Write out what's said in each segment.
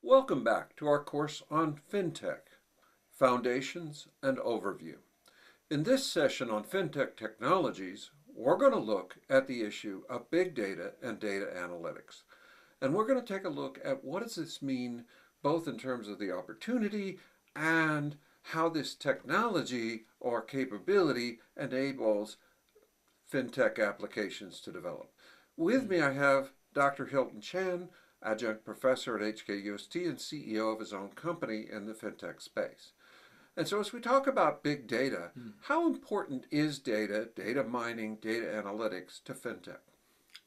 Welcome back to our course on FinTech, Foundations and Overview. In this session on FinTech technologies, we're going to look at the issue of big data and data analytics. And we're going to take a look at what does this mean both in terms of the opportunity and how this technology or capability enables FinTech applications to develop. With me I have Dr. Hilton Chan, adjunct professor at HKUST and CEO of his own company in the fintech space. And so as we talk about big data, how important is data mining, data analytics to fintech?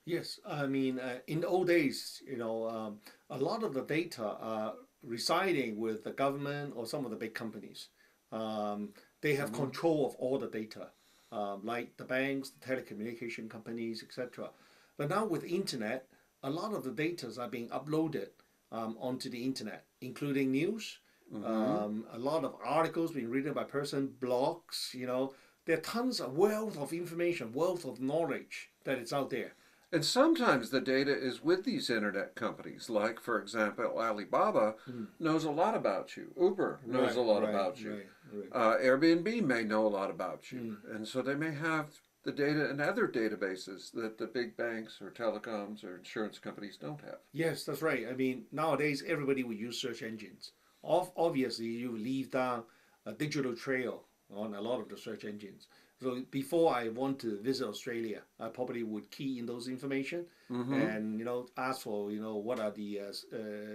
Yes, in the old days, a lot of the data are residing with the government or some of the big companies. They have control of all the data, like the banks, the telecommunication companies, etc. But now with internet, a lot of the data are being uploaded onto the internet, including news, a lot of articles being written by person, blogs. There are tons of wealth of information, wealth of knowledge that is out there. And sometimes the data is with these internet companies, like, for example, Alibaba knows a lot about you. Uber knows a lot about you. Airbnb may know a lot about you. And so they may have the data in other databases that the big banks or telecoms or insurance companies don't have. Yes, that's right. Nowadays, everybody will use search engines. Obviously, you leave down a digital trail on a lot of the search engines. So before I want to visit Australia, I probably would key in those information and ask for what are the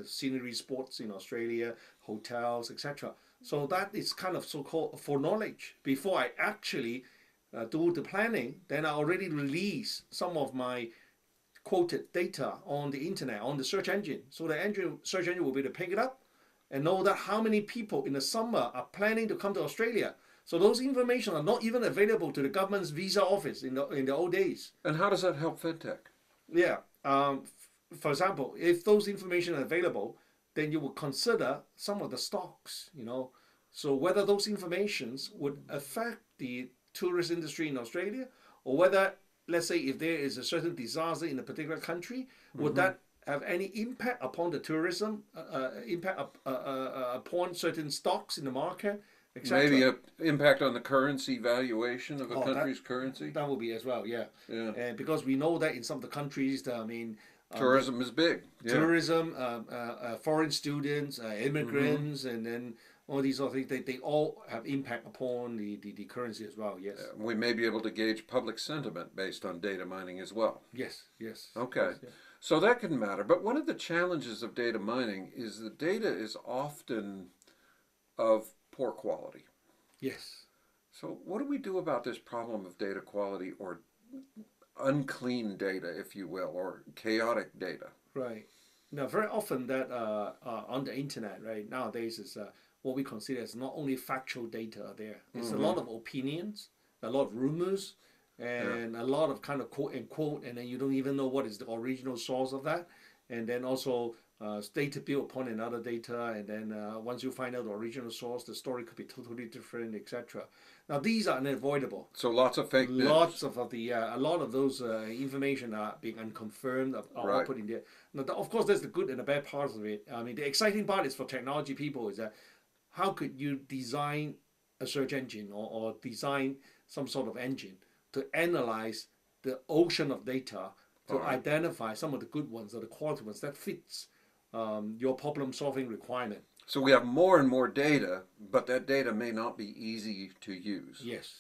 scenery spots in Australia, hotels, etc. So that is kind of so-called for knowledge. Before I actually do the planning, then I already release some of my quoted data on the internet, on the search engine. So the search engine will be able to pick it up and know that how many people in the summer are planning to come to Australia. So those information are not even available to the government's visa office in the old days. And how does that help fintech? Yeah. For example, if those information are available, then you would consider some of the stocks, So whether those informations would affect the tourist industry in Australia, or whether, let's say, if there is a certain disaster in a particular country, would that have any impact upon the tourism, impact upon certain stocks in the market, etc. Maybe an impact on the currency valuation of a country's currency? That will be as well, yeah. Yeah. Because we know that in some of the countries, tourism is big. Yeah. Tourism, foreign students, immigrants, and then all these other things, they all have impact upon the currency as well, yes. We may be able to gauge public sentiment based on data mining as well. Yes. Okay. Yes, yeah. So that can matter. But one of the challenges of data mining is the data is often of poor quality. Yes. So what do we do about this problem of data quality or unclean data, if you will, or chaotic data? Right. Now, very often that on the internet, right, nowadays is what we consider as not only factual data there. There's a lot of opinions, a lot of rumors, and a lot of kind of quote unquote, and then you don't even know what is the original source of that. And then also data built upon another data, and then once you find out the original source, the story could be totally different, etc. Now these are unavoidable. So lots of fake news. Lots of a lot of those information are being unconfirmed, are put in there. Now, of course, there's the good and the bad parts of it. The exciting part is for technology people is that how could you design a search engine or design some sort of engine to analyze the ocean of data to identify some of the good ones or the quality ones that fits your problem-solving requirement. So we have more and more data, but that data may not be easy to use. Yes,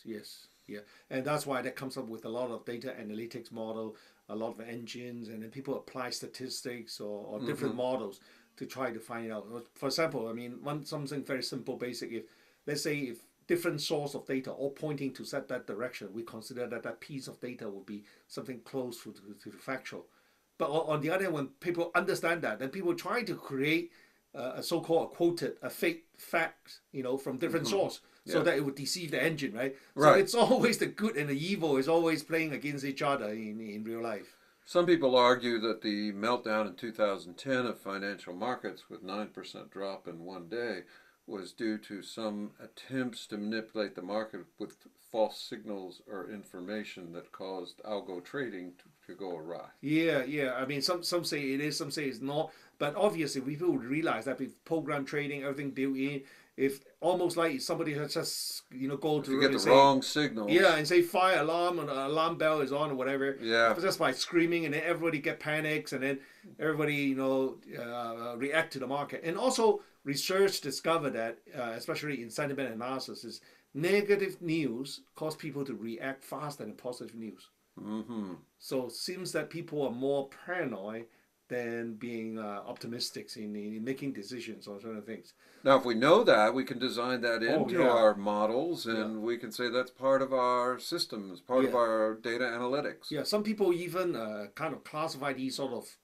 yeah. And that's why that comes up with a lot of data analytics model, a lot of engines, and then people apply statistics or different models to try to find out. For example, something very simple, basic. If different source of data all pointing to set that direction, we consider that piece of data will be something close to the factual. But on the other hand, when people understand that, then people try to create a so-called a fake fact, from different source, so that it would deceive the engine, right? So it's always the good and the evil is always playing against each other in real life. Some people argue that the meltdown in 2010 of financial markets with 9% drop in one day was due to some attempts to manipulate the market with false signals or information that caused algo trading to go awry. Yeah. Some say it is, some say it's not. But obviously, people would realize that with program trading, everything built in, if almost like somebody has just go If to you room get and the say, wrong signals. yeah, and say fire alarm and alarm bell is on or whatever. Yeah. Just by screaming, and then everybody get panics, and then everybody react to the market. And also, research discovered that, especially in sentiment analysis, is negative news cause people to react faster than positive news. Mm-hmm. So it seems that people are more paranoid than being optimistic in making decisions on certain things. Now, if we know that, we can design that into yeah. our models, and Yeah. we can say that's part of our systems, part of Yeah. our data analytics. Yeah, some people even kind of classify these sort of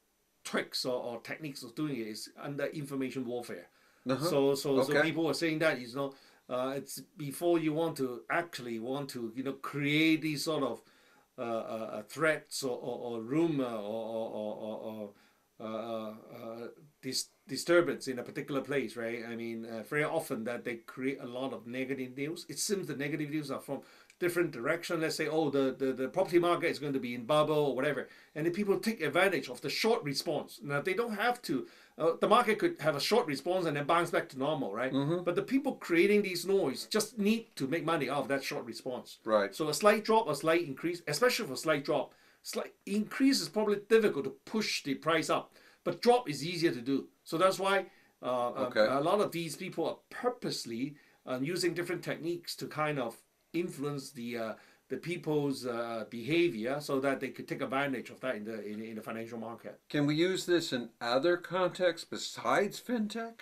tricks or techniques of doing it is under information warfare. Uh-huh. So Okay. people are saying that it's before you want to create these sort of threats or rumor or disturbance in a particular place, right? I mean, very often that they create a lot of negative news. It seems the negative news are from different direction. Let's say, oh, the property market is going to be in bubble or whatever, and then people take advantage of the short response. Now they don't have to. The market could have a short response and then bounce back to normal, right? Mm-hmm. But the people creating these noise just need to make money off that short response. Right. So a slight drop, a slight increase, especially for a slight drop. Slight increase is probably difficult to push the price up, but drop is easier to do. So that's why Okay. a lot of these people are purposely using different techniques to kind of influence the people's behavior so that they could take advantage of that in the financial market. Can we use this in other contexts besides fintech?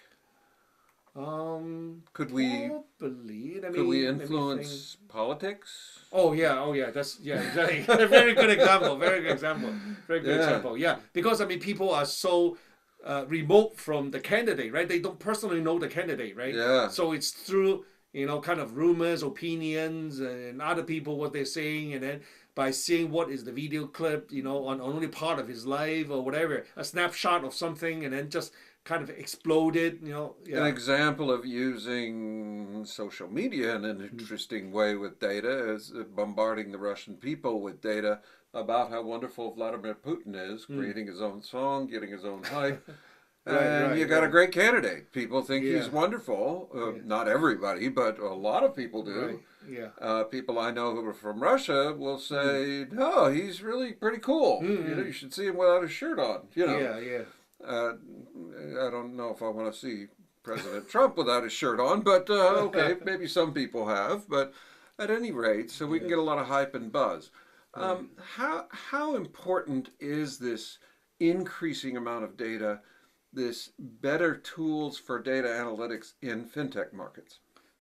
Could we Probably. could we influence politics? Oh yeah. That's exactly. A very good example. Very good example. Very good Yeah. example. Yeah, because I mean, people are so remote from the candidate, right? They don't personally know the candidate, right? Yeah. So it's through kind of rumors, opinions, and other people what they're saying, and then by seeing what is the video clip, on only part of his life or whatever, a snapshot of something, and then just kind of exploded, An Yeah. example of using social media in an interesting way with data is bombarding the Russian people with data about how wonderful Vladimir Putin is, creating his own song, getting his own hype. And you got a great candidate. People think he's Yeah. wonderful. Yeah. Not everybody, but a lot of people do. Right. Yeah. People I know who are from Russia will say, "No, he's really pretty cool. You should see him without his shirt on." Yeah. I don't know if I want to see President Trump without his shirt on, but okay, maybe some people have. But at any rate, so we can get a lot of hype and buzz. How important is this increasing amount of data, this better tools for data analytics in fintech markets?